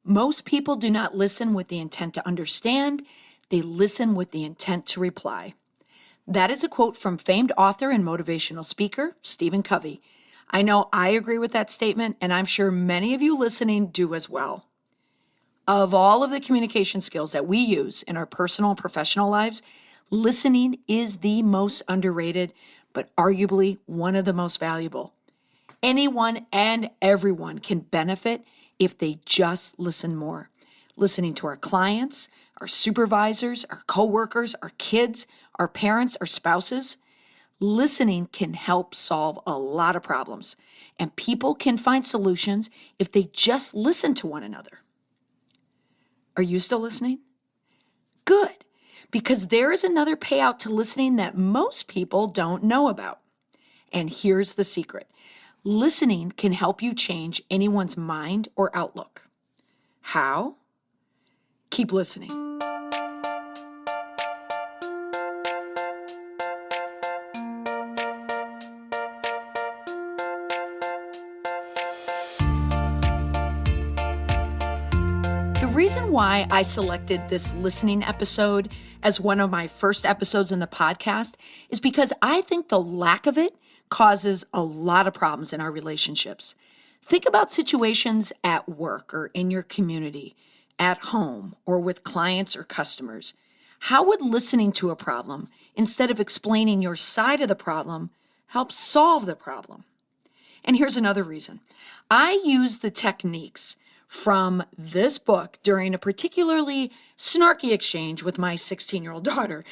Most people do not listen with the intent to understand, they listen with the intent to reply. That is a quote from famed author and motivational speaker, Stephen Covey. I know I agree with that statement, and I'm sure many of you listening do as well. Of all of the communication skills that we use in our personal and professional lives, listening is the most underrated, but arguably one of the most valuable. Anyone and everyone can benefit if they just listen more. Listening to our clients, our supervisors, our coworkers, our kids, our parents, our spouses. Listening can help solve a lot of problems, and people can find solutions if they just listen to one another. Are you still listening? Good, because there is another payout to listening that most people don't know about. And here's the secret. Listening can help you change anyone's mind or outlook. How? Keep listening. The reason why I selected this listening episode as one of my first episodes in the podcast is because I think the lack of it causes a lot of problems in our relationships. Think about situations at work or in your community, at home, or with clients or customers. How would listening to a problem, instead of explaining your side of the problem, help solve the problem? And here's another reason. I use the techniques from this book during a particularly snarky exchange with my 16-year-old daughter.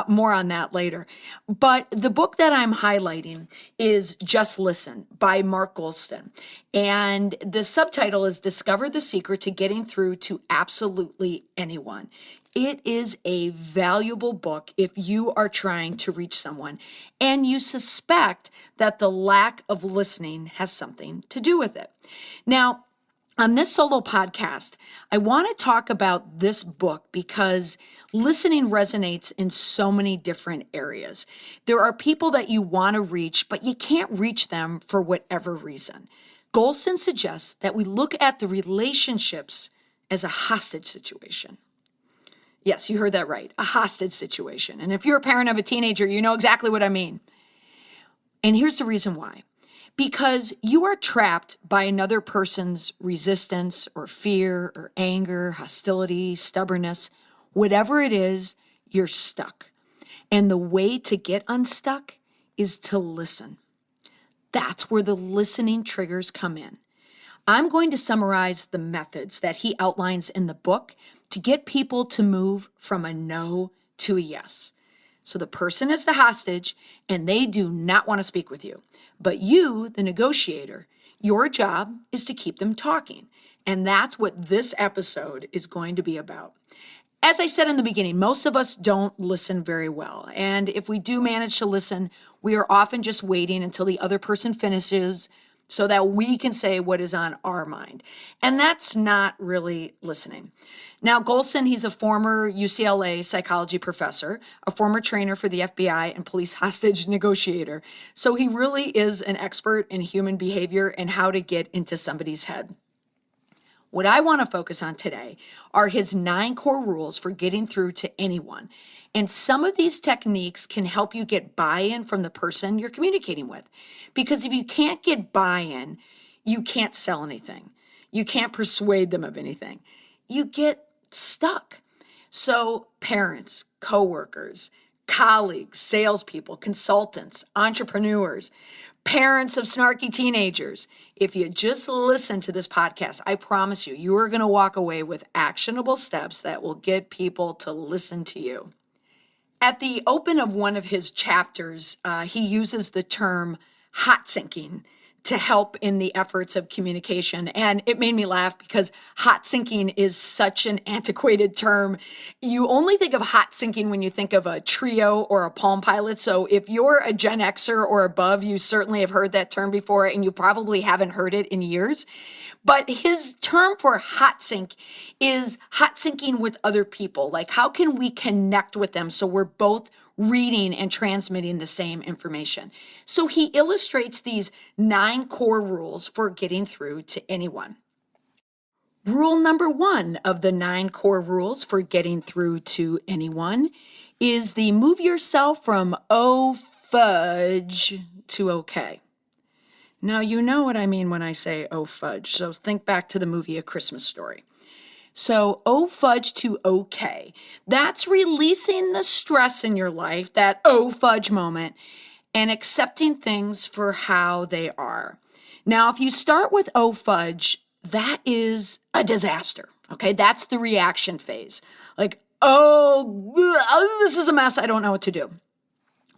More on that later. But the book that I'm highlighting is Just Listen by Mark Goulston. And the subtitle is Discover the Secret to Getting Through to Absolutely Anyone. It is a valuable book if you are trying to reach someone and you suspect that the lack of listening has something to do with it. Now, on this solo podcast, I want to talk about this book because listening resonates in so many different areas. There are people that you want to reach, but you can't reach them for whatever reason. Goulston suggests that we look at the relationships as a hostage situation. Yes, you heard that right, a hostage situation. And if you're a parent of a teenager, you know exactly what I mean. And here's the reason why. Because you are trapped by another person's resistance or fear or anger, hostility, stubbornness. Whatever it is, you're stuck. And the way to get unstuck is to listen. That's where the listening triggers come in. I'm going to summarize the methods that he outlines in the book to get people to move from a no to a yes. So the person is the hostage and they do not want to speak with you. But you, the negotiator, your job is to keep them talking. And that's what this episode is going to be about. As I said in the beginning, most of us don't listen very well. And if we do manage to listen, we are often just waiting until the other person finishes so that we can say what is on our mind. And that's not really listening. Now, Goulston, he's a former UCLA psychology professor, a former trainer for the FBI and police hostage negotiator. So he really is an expert in human behavior and how to get into somebody's head. What I want to focus on today are his 9 core rules for getting through to anyone. And some of these techniques can help you get buy-in from the person you're communicating with. Because if you can't get buy-in, you can't sell anything. You can't persuade them of anything. You get stuck. So parents, coworkers, colleagues, salespeople, consultants, entrepreneurs, parents of snarky teenagers, if you just listen to this podcast, I promise you, you are going to walk away with actionable steps that will get people to listen to you. At the open of one of his chapters, he uses the term hot sinking to help in the efforts of communication. And it made me laugh because hot sinking is such an antiquated term. You only think of hot sinking when you think of a Trio or a Palm Pilot. So if you're a Gen Xer or above, you certainly have heard that term before, and you probably haven't heard it in years. But his term for hot sink is hot sinking with other people. Like, how can we connect with them so we're both reading and transmitting the same information? So he illustrates these 9 core rules for getting through to anyone. Rule number 1 of the 9 core rules for getting through to anyone is the move yourself from oh fudge to okay. Now, you know what I mean when I say oh fudge, so think back to the movie A Christmas Story. So, oh fudge to okay. That's releasing the stress in your life, that oh fudge moment, and accepting things for how they are. Now, if you start with oh fudge, that is a disaster. Okay, that's the reaction phase. Like, oh, this is a mess. I don't know what to do.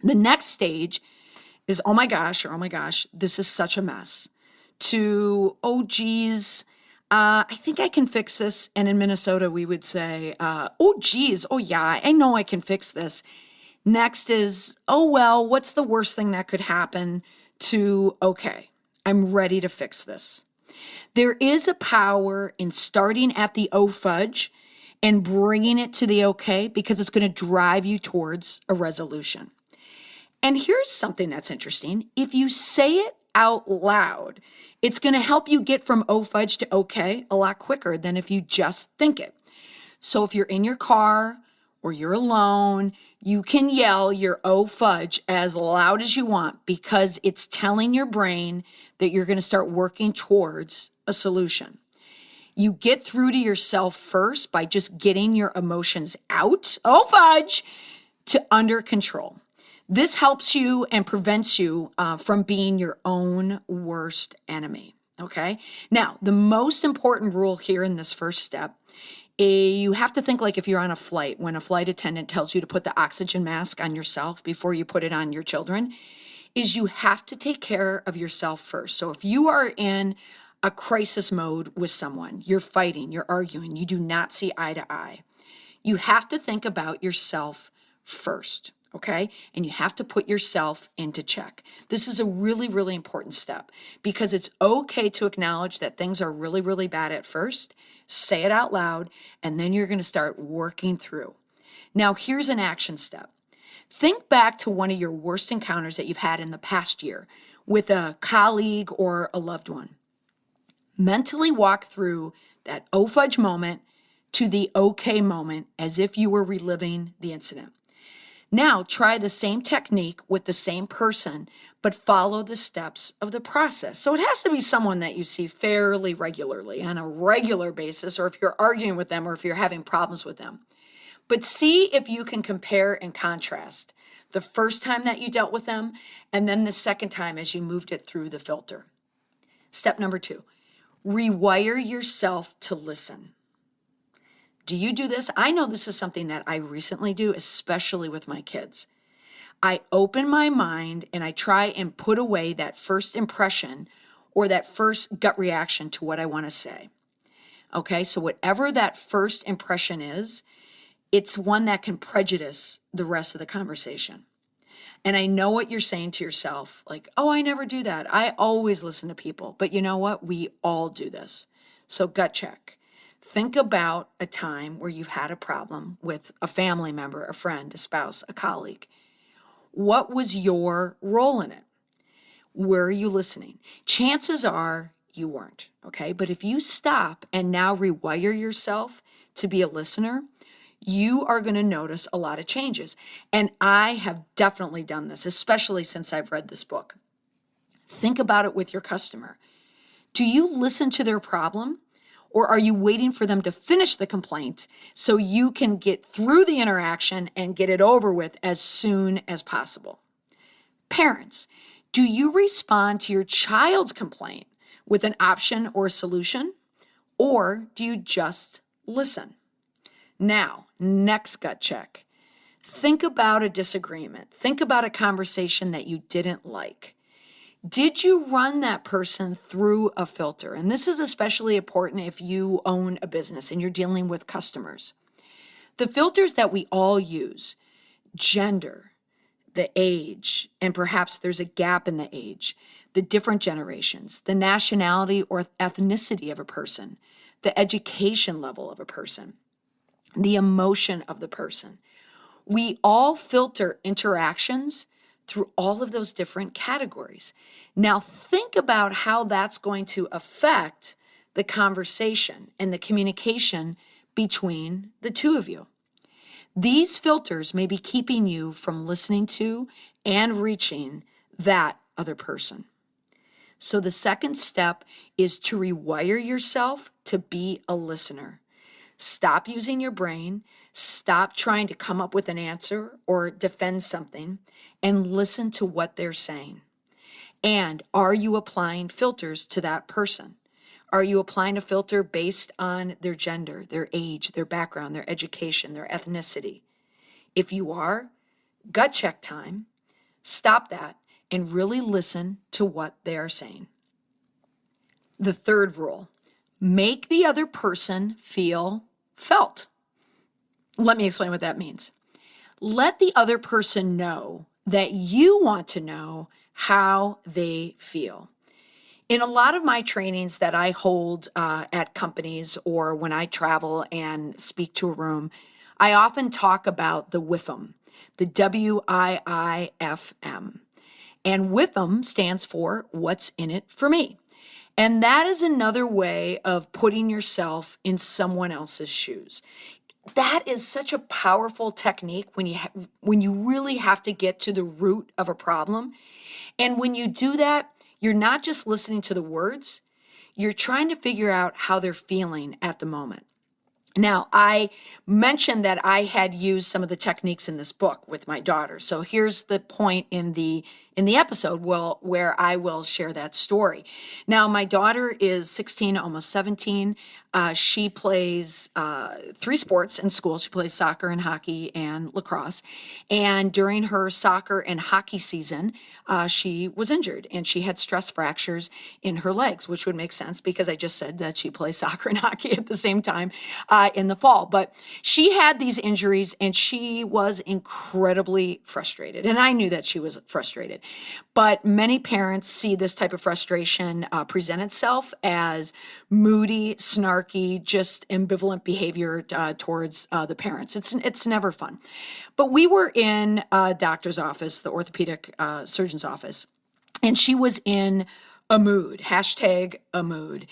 The next stage is oh my gosh, or oh my gosh, this is such a mess. To oh geez, I think I can fix this. And in Minnesota, we would say, oh geez, oh yeah, I know I can fix this. Next is, oh well, what's the worst thing that could happen? To okay, I'm ready to fix this. There is a power in starting at the oh fudge and bringing it to the okay because it's going to drive you towards a resolution. And here's something that's interesting. If you say it out loud, it's going to help you get from oh fudge to okay a lot quicker than if you just think it. So if you're in your car or you're alone, you can yell your oh fudge as loud as you want because it's telling your brain that you're going to start working towards a solution. You get through to yourself first by just getting your emotions out, oh fudge, to under control. This helps you and prevents you from being your own worst enemy, okay? Now, the most important rule here in this first step, you have to think like if you're on a flight, when a flight attendant tells you to put the oxygen mask on yourself before you put it on your children, is you have to take care of yourself first. So if you are in a crisis mode with someone, you're fighting, you're arguing, you do not see eye to eye, you have to think about yourself first. Okay? And you have to put yourself into check. This is a really, really important step because it's okay to acknowledge that things are really, really bad at first. Say it out loud, and then you're going to start working through. Now, here's an action step. Think back to one of your worst encounters that you've had in the past year with a colleague or a loved one. Mentally walk through that oh fudge moment to the okay moment as if you were reliving the incident. Now try the same technique with the same person, but follow the steps of the process. So it has to be someone that you see fairly regularly on a regular basis, or if you're arguing with them or if you're having problems with them. But see if you can compare and contrast the first time that you dealt with them and then the second time as you moved it through the filter. Step number 2, rewire yourself to listen. Do you do this? I know this is something that I recently do, especially with my kids. I open my mind and I try and put away that first impression or that first gut reaction to what I want to say. Okay, so whatever that first impression is, it's one that can prejudice the rest of the conversation. And I know what you're saying to yourself, like, oh, I never do that. I always listen to people. But you know what? We all do this. So gut check. Think about a time where you've had a problem with a family member, a friend, a spouse, a colleague. What was your role in it? Were you listening? Chances are you weren't, okay? But if you stop and now rewire yourself to be a listener, you are going to notice a lot of changes. And I have definitely done this, especially since I've read this book. Think about it with your customer. Do you listen to their problem? Or are you waiting for them to finish the complaint so you can get through the interaction and get it over with as soon as possible? Parents, do you respond to your child's complaint with an option or a solution? Or do you just listen? Now, next gut check. Think about a disagreement. Think about a conversation that you didn't like. Did you run that person through a filter? And this is especially important if you own a business and you're dealing with customers. The filters that we all use, gender, the age, and perhaps there's a gap in the age, the different generations, the nationality or ethnicity of a person, the education level of a person, the emotion of the person. We all filter interactions through all of those different categories. Now think about how that's going to affect the conversation and the communication between the two of you. These filters may be keeping you from listening to and reaching that other person. So the second step is to rewire yourself to be a listener. Stop using your brain, stop trying to come up with an answer or defend something, and listen to what they're saying. And are you applying filters to that person? Are you applying a filter based on their gender, their age, their background, their education, their ethnicity? If you are, gut check time, stop that and really listen to what they are saying. The third rule, make the other person feel felt. Let me explain what that means. Let the other person know that you want to know how they feel. In a lot of my trainings that I hold at companies or when I travel and speak to a room, I often talk about the WIFM, the WIIFM. And WIFM stands for What's in It for Me. And that is another way of putting yourself in someone else's shoes. That is such a powerful technique when you really have to get to the root of a problem. And when you do that, you're not just listening to the words, you're trying to figure out how they're feeling at the moment. Now, I mentioned that I had used some of the techniques in this book with my daughter. So here's the point in the episode where I will share that story. Now, my daughter is 16, almost 17. She plays 3 sports in school. She plays soccer and hockey and lacrosse. And during her soccer and hockey season, she was injured and she had stress fractures in her legs, which would make sense because I just said that she plays soccer and hockey at the same time in the fall. But she had these injuries and she was incredibly frustrated. And I knew that she was frustrated. But many parents see this type of frustration present itself as moody, snarky, just ambivalent behavior towards the parents. It's never fun. But we were in a doctor's office, the orthopedic surgeon's office, and she was in a mood, hashtag a mood.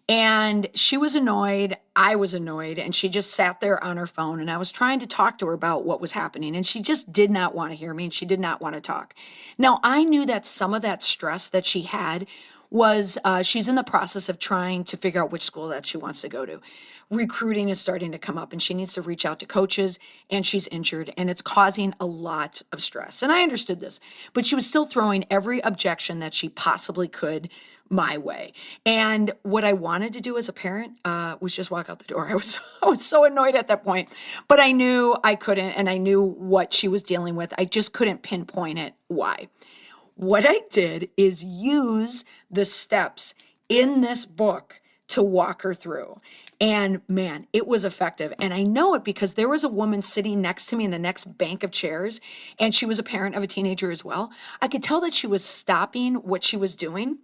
And she was annoyed, I was annoyed, and she just sat there on her phone, and I was trying to talk to her about what was happening, and she just did not want to hear me, and she did not want to talk. Now, I knew that some of that stress that she had was she's in the process of trying to figure out which school that she wants to go to. Recruiting is starting to come up, and she needs to reach out to coaches, and she's injured, and it's causing a lot of stress. And I understood this, but she was still throwing every objection that she possibly could my way. And what I wanted to do as a parent was just walk out the door. I was so annoyed at that point, but I knew I couldn't, and I knew what she was dealing with. I just couldn't pinpoint it why. What I did is use the steps in this book to walk her through. And man, it was effective. And I know it because there was a woman sitting next to me in the next bank of chairs, and she was a parent of a teenager as well. I could tell that she was stopping what she was doing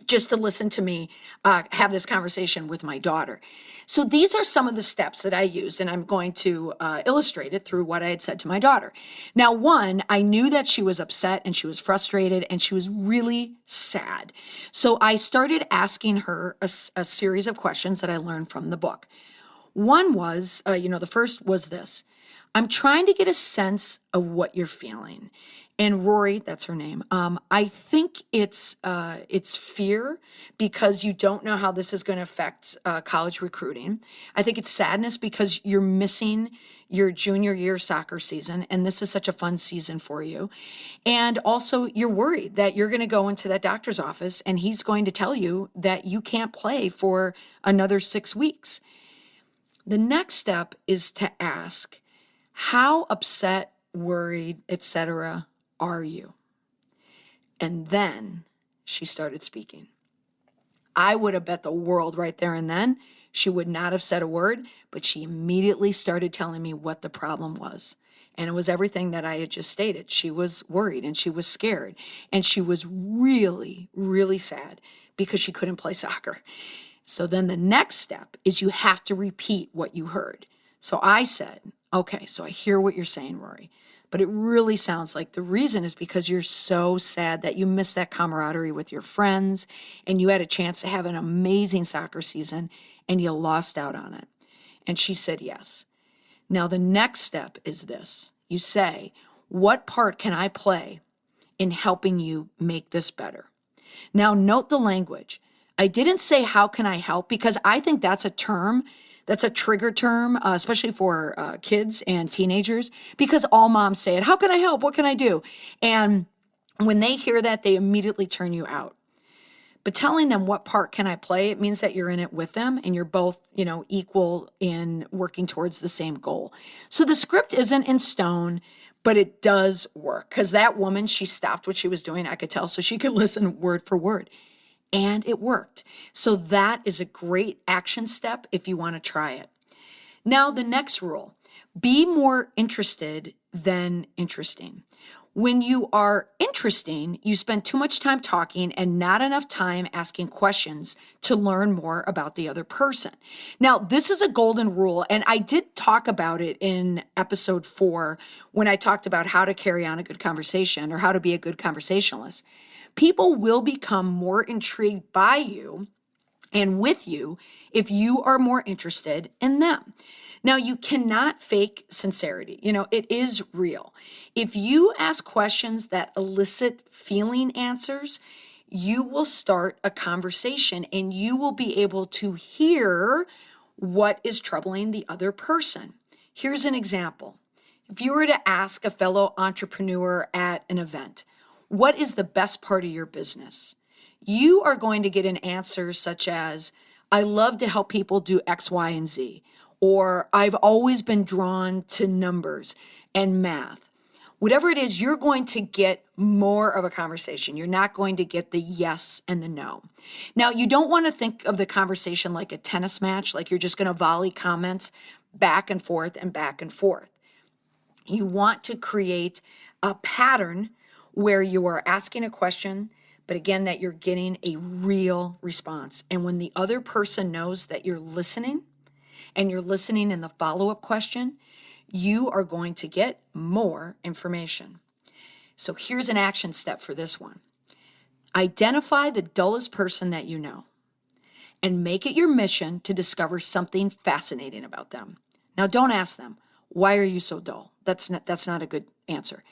just to listen to me have this conversation with my daughter. So these are some of the steps that I used, and I'm going to illustrate it through what I had said to my daughter. Now, one, I knew that she was upset and she was frustrated and she was really sad. So I started asking her a series of questions that I learned from the book. One was, the first was this: I'm trying to get a sense of what you're feeling. And Rory, that's her name. I think it's fear because you don't know how this is going to affect college recruiting. I think it's sadness because you're missing your junior year soccer season, and this is such a fun season for you. And also, you're worried that you're going to go into that doctor's office and he's going to tell you that you can't play for another 6 weeks. The next step is to ask, how upset, worried, etc. are you? And then she started speaking. I would have bet the world right there and then she would not have said a word, but she immediately started telling me what the problem was. And it was everything that I had just stated. She was worried and she was scared and she was really, really sad because she couldn't play soccer. So then the next step is you have to repeat what you heard. So I said, okay, so I hear what you're saying, Rory. But it really sounds like the reason is because you're so sad that you missed that camaraderie with your friends and you had a chance to have an amazing soccer season and you lost out on it. And she said yes. Now, the next step is this. You say, what part can I play in helping you make this better? Now, note the language. I didn't say, how can I help? Because I think that's a term, that's a trigger term, especially for kids and teenagers, because all moms say it. How can I help? What can I do? And when they hear that, they immediately turn you out. But telling them what part can I play, it means that you're in it with them and you're both, equal in working towards the same goal. So the script isn't in stone, but it does work because that woman, she stopped what she was doing, I could tell, so she could listen word for word. And it worked. So that is a great action step if you want to try it. Now, the next rule, be more interested than interesting. When you are interesting, you spend too much time talking and not enough time asking questions to learn more about the other person. Now, this is a golden rule, and I did talk about it in episode 4 when I talked about how to carry on a good conversation or how to be a good conversationalist. People will become more intrigued by you and with you if you are more interested in them. Now, you cannot fake sincerity. It is real. If you ask questions that elicit feeling answers, you will start a conversation and you will be able to hear what is troubling the other person. Here's an example. If you were to ask a fellow entrepreneur at an event, what is the best part of your business? You are going to get an answer such as, I love to help people do X, Y, and Z. Or I've always been drawn to numbers and math. Whatever it is, you're going to get more of a conversation. You're not going to get the yes and the no. Now, you don't want to think of the conversation like a tennis match, like you're just going to volley comments back and forth and back and forth. You want to create a pattern where you are asking a question, but again, that you're getting a real response. And when the other person knows that you're listening, and you're listening in the follow-up question, you are going to get more information. So here's an action step for this one. Identify the dullest person that you know and make it your mission to discover something fascinating about them. Now, don't ask them, why are you so dull? That's not a good answer.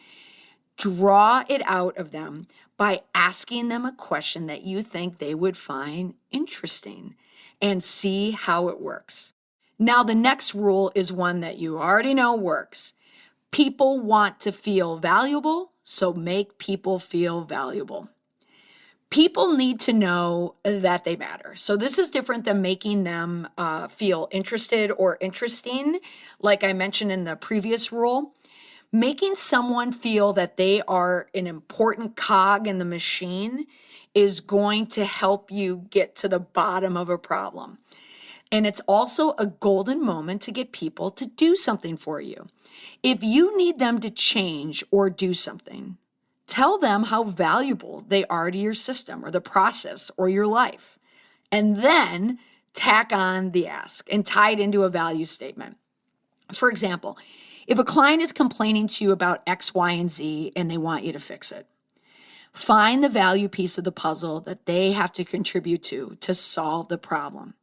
Draw it out of them by asking them a question that you think they would find interesting and see how it works. Now, the next rule is one that you already know works. People want to feel valuable, so make people feel valuable. People need to know that they matter. So this is different than making them feel interested or interesting, like I mentioned in the previous rule. Making someone feel that they are an important cog in the machine is going to help you get to the bottom of a problem. And it's also a golden moment to get people to do something for you. If you need them to change or do something, tell them how valuable they are to your system or the process or your life. And then tack on the ask and tie it into a value statement. For example, if a client is complaining to you about X, Y, and Z and they want you to fix it, find the value piece of the puzzle that they have to contribute to solve the problem.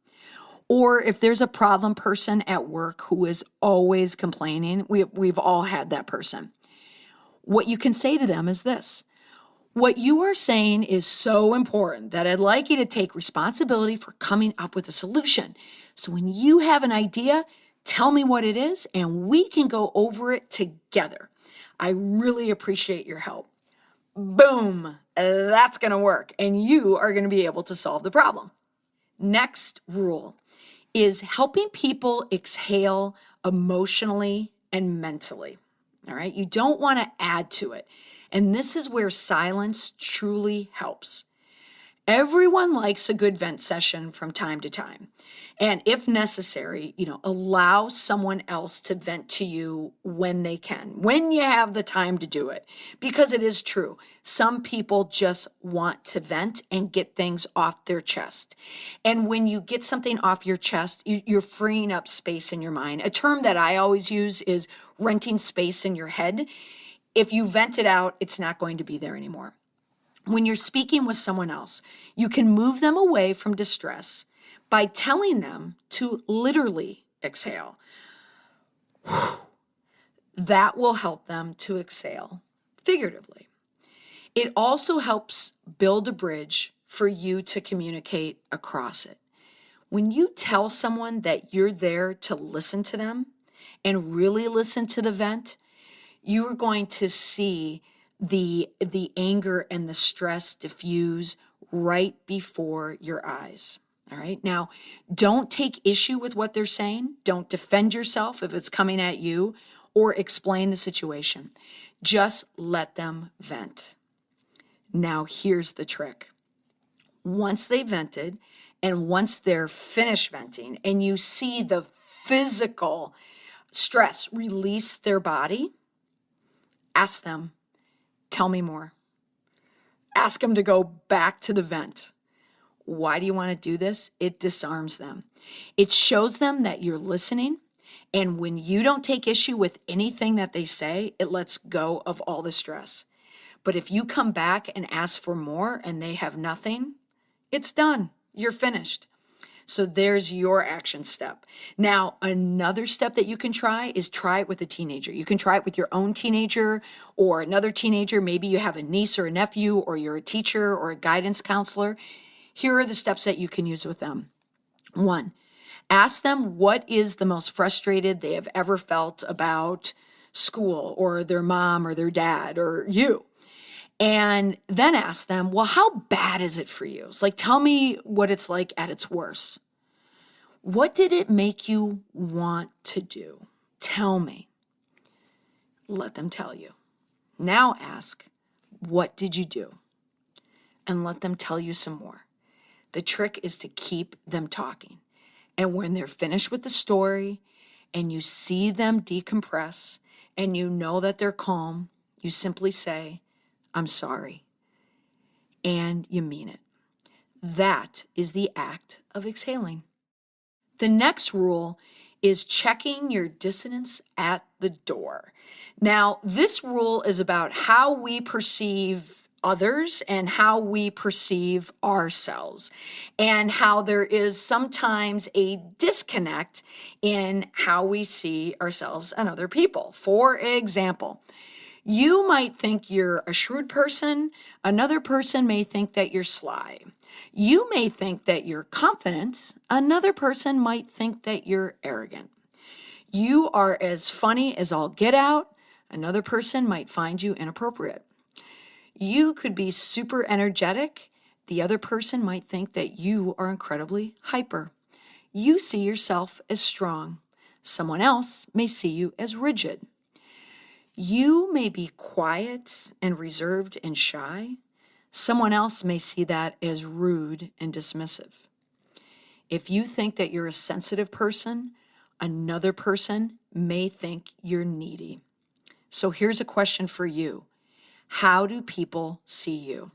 Or if there's a problem person at work who is always complaining, we've all had that person. What you can say to them is this: what you are saying is so important that I'd like you to take responsibility for coming up with a solution. So when you have an idea, tell me what it is and we can go over it together. I really appreciate your help. Boom, that's going to work and you are going to be able to solve the problem. Next rule is helping people exhale emotionally and mentally. All right. You don't want to add to it. And this is where silence truly helps. Everyone likes a good vent session from time to time. And if necessary, allow someone else to vent to you when they can, when you have the time to do it. Because it is true. Some people just want to vent and get things off their chest. And when you get something off your chest, you're freeing up space in your mind. A term that I always use is renting space in your head. If you vent it out, it's not going to be there anymore. When you're speaking with someone else, you can move them away from distress by telling them to literally exhale. That will help them to exhale figuratively. It also helps build a bridge for you to communicate across it. When you tell someone that you're there to listen to them and really listen to the vent, you're going to see the anger and the stress diffuse right before your eyes. All right. Now, don't take issue with what they're saying. Don't defend yourself if it's coming at you or explain the situation. Just let them vent. Now, here's the trick. Once they vented and once they're finished venting and you see the physical stress release their body, ask them, tell me more. Ask them to go back to the vent. Why do you want to do this? It disarms them. It shows them that you're listening. And when you don't take issue with anything that they say, it lets go of all the stress. But if you come back and ask for more and they have nothing, it's done. You're finished. So there's your action step. Now, another step that you can try is try it with a teenager. You can try it with your own teenager or another teenager. Maybe you have a niece or a nephew, or you're a teacher or a guidance counselor. Here are the steps that you can use with them. 1, ask them what is the most frustrated they have ever felt about school or their mom or their dad or you. And then ask them, well, how bad is it for you? It's like, tell me what it's like at its worst. What did it make you want to do? Tell me. Let them tell you. Now ask, what did you do? And let them tell you some more. The trick is to keep them talking. And when they're finished with the story and you see them decompress and you know that they're calm, you simply say, I'm sorry. And you mean it. That is the act of exhaling. The next rule is checking your dissonance at the door. Now, this rule is about how we perceive others and how we perceive ourselves, and how there is sometimes a disconnect in how we see ourselves and other people. For example, you might think you're a shrewd person. Another person may think that you're sly. You may think that you're confident. Another person might think that you're arrogant. You are as funny as all get out. Another person might find you inappropriate. You could be super energetic. The other person might think that you are incredibly hyper. You see yourself as strong. Someone else may see you as rigid. You may be quiet and reserved and shy. Someone else may see that as rude and dismissive. If you think that you're a sensitive person, another person may think you're needy. So here's a question for you. How do people see you?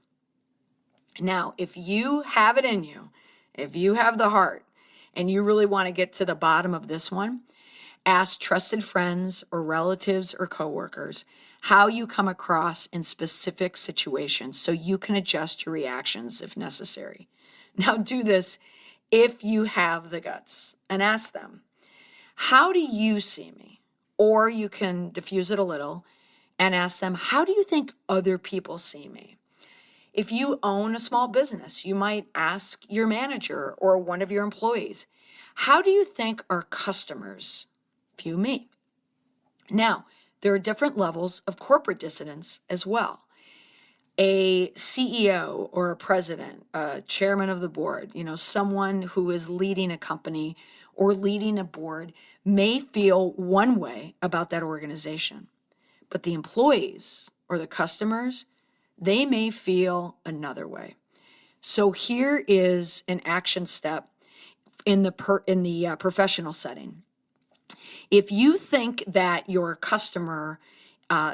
Now, if you have it in you, if you have the heart, and you really want to get to the bottom of this one, ask trusted friends or relatives or coworkers how you come across in specific situations so you can adjust your reactions if necessary. Now do this if you have the guts and ask them, how do you see me? Or you can diffuse it a little and ask them, how do you think other people see me? If you own a small business, you might ask your manager or one of your employees, how do you think our customers view me? Now, there are different levels of corporate dissonance as well. A CEO or a president, a chairman of the board, someone who is leading a company or leading a board may feel one way about that organization. But the employees or the customers, they may feel another way. So here is an action step in the professional setting. If you think that your customer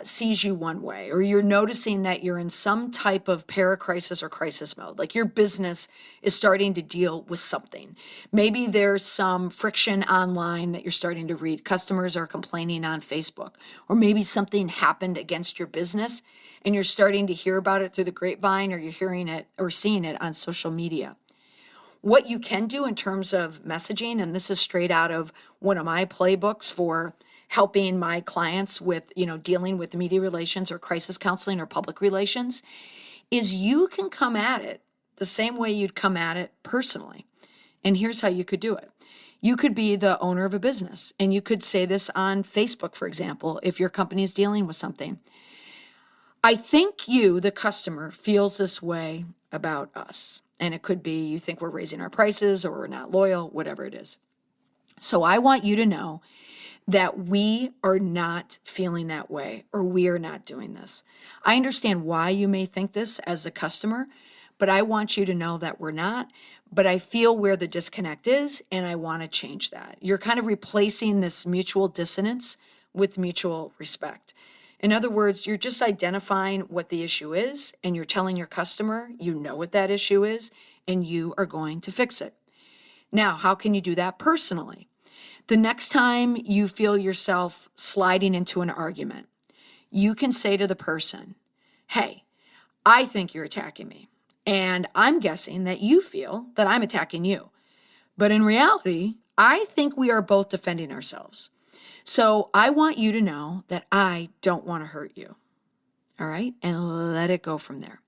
sees you one way, or you're noticing that you're in some type of paracrisis or crisis mode, like your business is starting to deal with something. Maybe there's some friction online that you're starting to read. Customers are complaining on Facebook, or maybe something happened against your business and you're starting to hear about it through the grapevine, or you're hearing it or seeing it on social media. What you can do in terms of messaging, and this is straight out of one of my playbooks for helping my clients with, dealing with media relations or crisis counseling or public relations, is you can come at it the same way you'd come at it personally. And here's how you could do it. You could be the owner of a business, and you could say this on Facebook, for example, if your company is dealing with something. I think you, the customer, feels this way about us. And it could be you think we're raising our prices, or we're not loyal, whatever it is. So I want you to know that we are not feeling that way, or we are not doing this. I understand why you may think this as a customer, but I want you to know that we're not. But I feel where the disconnect is, and I want to change that. You're kind of replacing this mutual dissonance with mutual respect. In other words, you're just identifying what the issue is, and you're telling your customer you know what that issue is, and you are going to fix it. Now, how can you do that personally? The next time you feel yourself sliding into an argument, you can say to the person, hey, I think you're attacking me, and I'm guessing that you feel that I'm attacking you. But in reality, I think we are both defending ourselves. So I want you to know that I don't want to hurt you. All right? And let it go from there.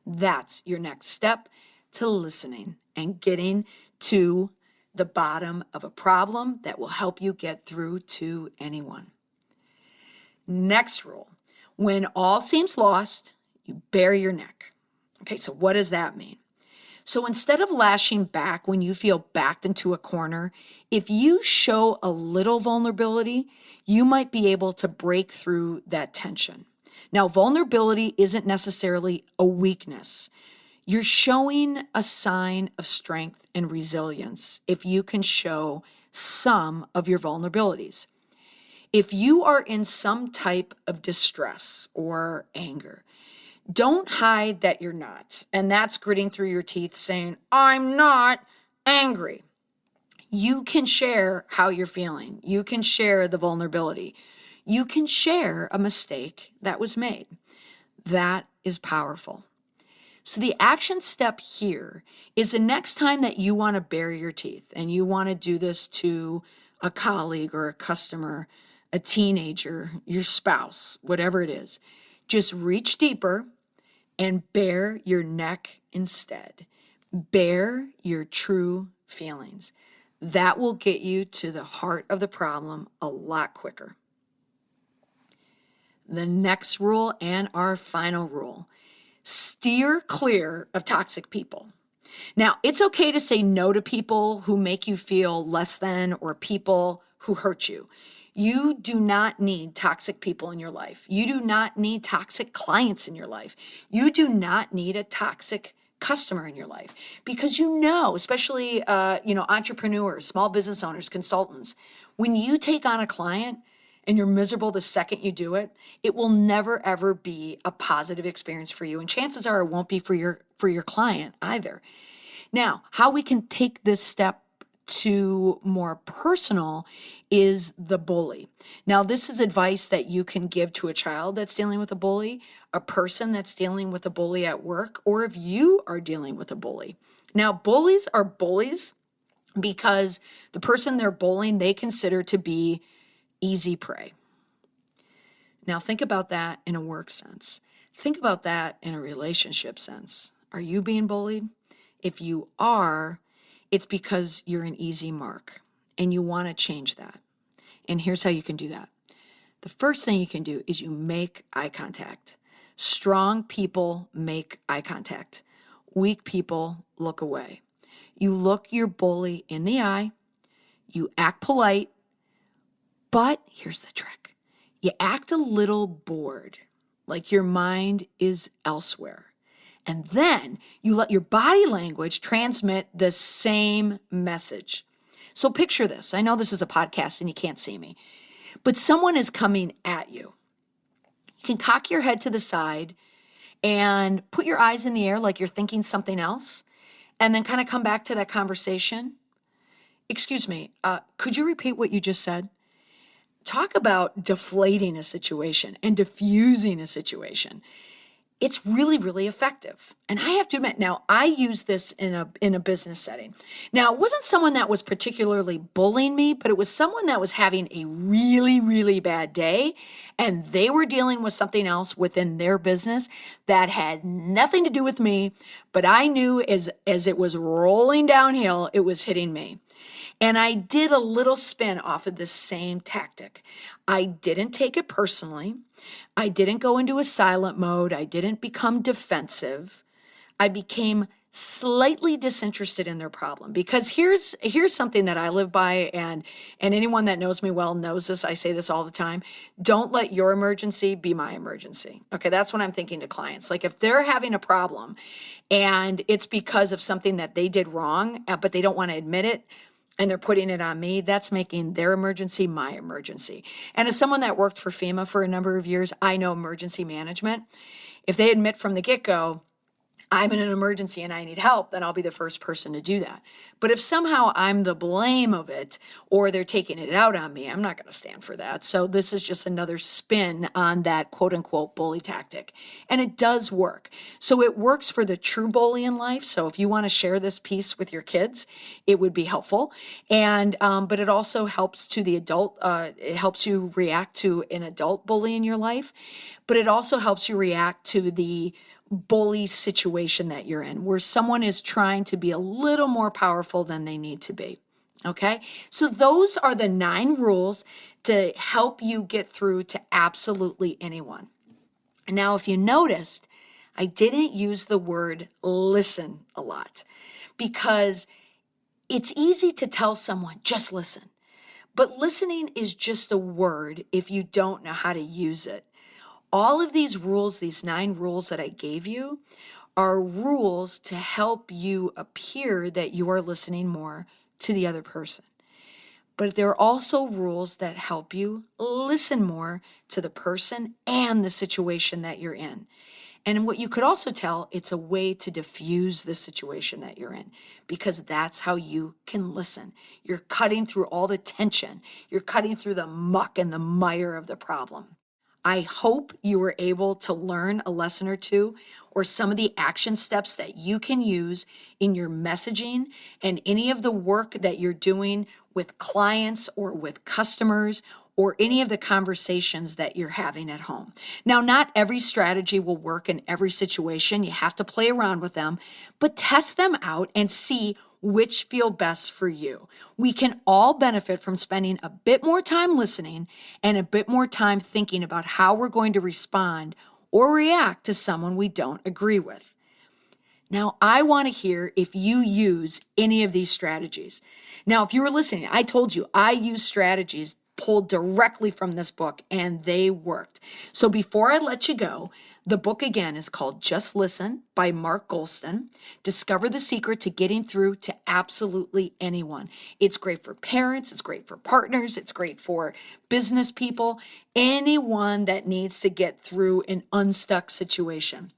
That's your next step to listening and getting to the bottom of a problem that will help you get through to anyone. Next rule, when all seems lost, you bare your neck. Okay, so what does that mean? So instead of lashing back when you feel backed into a corner, if you show a little vulnerability, you might be able to break through that tension. Now, vulnerability isn't necessarily a weakness. You're showing a sign of strength and resilience if you can show some of your vulnerabilities. If you are in some type of distress or anger, don't hide that you're not. And that's gritting through your teeth saying, I'm not angry. You can share how you're feeling. You can share the vulnerability. You can share a mistake that was made. That is powerful. So the action step here is the next time that you want to bare your teeth and you want to do this to a colleague or a customer, a teenager, your spouse, whatever it is, just reach deeper and bare your neck instead. Bare your true feelings. That will get you to the heart of the problem a lot quicker. The next rule and our final rule: steer clear of toxic people. Now, it's okay to say no to people who make you feel less than or people who hurt you. You do not need toxic people in your life. You do not need toxic clients in your life. You do not need a toxic customer in your life, because especially entrepreneurs, small business owners, consultants, when you take on a client and you're miserable the second you do it, it will never ever be a positive experience for you, and chances are it won't be for your client either. Now, how we can take this step to more personal is the bully. Now, this is advice that you can give to a child that's dealing with a bully, a person that's dealing with a bully at work, or if you are dealing with a bully. Now, bullies are bullies because the person they're bullying, they consider to be easy prey. Now, think about that in a work sense. Think about that in a relationship sense. Are you being bullied? If you are, it's because you're an easy mark and you want to change that. And here's how you can do that. The first thing you can do is you make eye contact. Strong people make eye contact. Weak people look away. You look your bully in the eye, you act polite, but here's the trick. You act a little bored, like your mind is elsewhere. And then you let your body language transmit the same message. So picture this. I know this is a podcast and you can't see me, but someone is coming at you. You can cock your head to the side and put your eyes in the air like you're thinking something else, and then kind of come back to that conversation. Excuse me, could you repeat what you just said? Talk about deflating a situation and diffusing a situation. It's really, really effective. And I have to admit, now I use this in a business setting. Now, it wasn't someone that was particularly bullying me, but it was someone that was having a really, really bad day, and they were dealing with something else within their business that had nothing to do with me, but I knew as it was rolling downhill, it was hitting me. And I did a little spin off of this same tactic. I didn't take it personally. I didn't go into a silent mode. I didn't become defensive. I became slightly disinterested in their problem, because here's something that I live by, and anyone that knows me well knows this. I say this all the time. Don't let your emergency be my emergency. Okay, that's what I'm thinking to clients. Like, if they're having a problem and it's because of something that they did wrong, but they don't want to admit it, and they're putting it on me, that's making their emergency my emergency. And as someone that worked for FEMA for a number of years, I know emergency management. If they admit from the get-go, I'm in an emergency and I need help, then I'll be the first person to do that. But if somehow I'm the blame of it, or they're taking it out on me, I'm not going to stand for that. So this is just another spin on that quote unquote bully tactic. And it does work. So it works for the true bully in life. So if you want to share this piece with your kids, it would be helpful. And, but it also helps to the adult, it helps you react to an adult bully in your life, but it also helps you react to the bully situation that you're in, where someone is trying to be a little more powerful than they need to be. Okay, so those are the 9 rules to help you get through to absolutely anyone. Now, if you noticed, I didn't use the word listen a lot, because it's easy to tell someone, just listen. But listening is just a word if you don't know how to use it. All of these rules, these 9 rules that I gave you, are rules to help you appear that you are listening more to the other person. But there are also rules that help you listen more to the person and the situation that you're in. And what you could also tell, it's a way to diffuse the situation that you're in, because that's how you can listen. You're cutting through all the tension. You're cutting through the muck and the mire of the problem. I hope you were able to learn a lesson or two, or some of the action steps that you can use in your messaging and any of the work that you're doing with clients or with customers, or any of the conversations that you're having at home. Now, not every strategy will work in every situation. You have to play around with them, but test them out and see which feel best for you. We can all benefit from spending a bit more time listening and a bit more time thinking about how we're going to respond or react to someone we don't agree with. Now, I want to hear if you use any of these strategies. Now, if you were listening, I told you I use strategies pulled directly from this book, and they worked. So before I let you go, the book again is called Just Listen by Mark Golston. Discover the secret to getting through to absolutely anyone. It's great for parents. It's great for partners. It's great for business people, anyone that needs to get through an unstuck situation.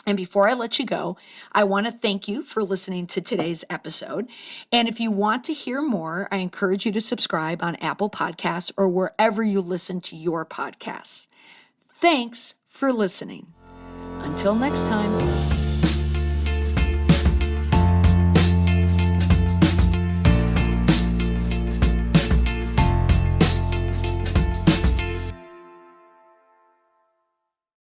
And before I let you go, I want to thank you for listening to today's episode. And if you want to hear more, I encourage you to subscribe on Apple Podcasts or wherever you listen to your podcasts. Thanks for listening. Until next time.